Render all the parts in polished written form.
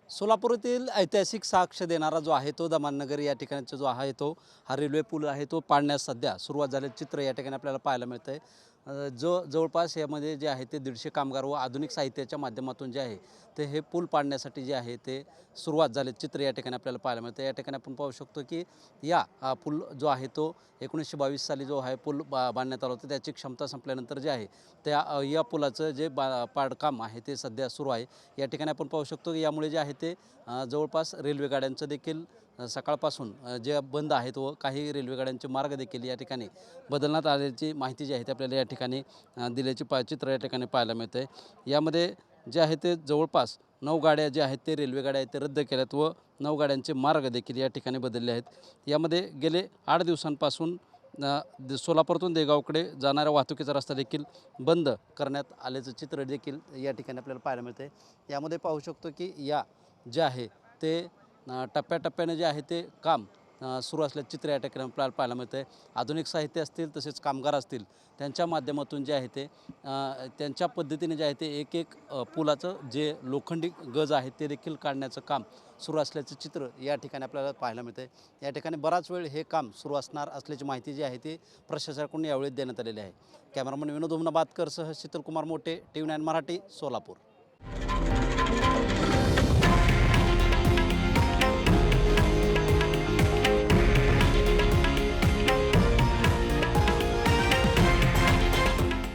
सोलापूरातील ऐतिहासिक साक्ष देणारा जो आहे तो दमाननगर या ठिकाणचा जो आहे तो हा रेल्वे पूल आहे तो पाडण्यास सध्या सुरुवात झालेलं चित्र या ठिकाणी आपल्याला पाहायला मिळतं आहे। जो जवळपास यामध्ये जे आहे ते 150 कामगार व आधुनिक साहित्याच्या माध्यमातून जे आहे ते हे पूल पाडण्यासाठी जे आहे ते सुरुवात झाले चित्र या ठिकाणी आपल्याला पाहायला मिळतं। या ठिकाणी आपण पाहू शकतो की या पूल जो आहे तो 1922 साली जो आहे पूल बांधण्यात आला होता। त्याची क्षमता संपल्यानंतर जे आहे त्या या पुलाचं जे पाडकाम आहे ते सध्या सुरू आहे। या ठिकाणी आपण पाहू शकतो की यामुळे जे आहे ते जवळपास रेल्वे गाड्यांचं देखील सकाळपासून जे बंद आहेत व काही रेल्वे गाड्यांचे मार्ग देखील या ठिकाणी बदलण्यात आल्याची माहिती जी आहे ते आपल्याला या ठिकाणी दिल्याची चित्र या ठिकाणी पाहायला मिळते। यामध्ये जे आहे ते जवळपास 9 गाड्या ज्या आहेत ते रेल्वे गाड्या आहेत ते रद्द केल्यात व 9 गाड्यांचे मार्ग देखील या ठिकाणी बदलले आहेत। यामध्ये गेले 8 दिवसांपासून सोलापूरतून देगावकडे जाणाऱ्या वाहतुकीचा रस्ता देखील बंद करण्यात आल्याचं चित्र देखील या ठिकाणी आपल्याला पाहायला मिळते। यामध्ये पाहू शकतो की या जे आहे ते टप्प्याटप्प्याने जे आहे ते काम सुरू असल्याचं चित्र या ठिकाणी आपल्याला पाहायला मिळतं आहे। आधुनिक साहित्य असतील तसेच कामगार असतील त्यांच्या माध्यमातून जे आहे ते त्यांच्या पद्धतीने जे आहे ते एक पुलाचं जे लोखंडी गज आहे ते देखील काढण्याचं काम सुरू असल्याचं चित्र या ठिकाणी आपल्याला पाहायला मिळतं आहे। या ठिकाणी बराच वेळ हे काम सुरू असणार असल्याची माहिती जी आहे ती प्रशासनाकडून यावेळी देण्यात आलेली आहे। कॅमेरामन विनोद उमनाबादकरसह शीतलकुमार मोटे, TV9 मराठी, सोलापूर।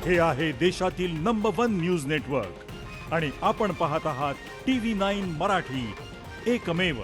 हे आहे देशातील नंबर 1 न्यूज नेटवर्क आणि आपण पाहत आहात TV9 मराठी, एकमेव।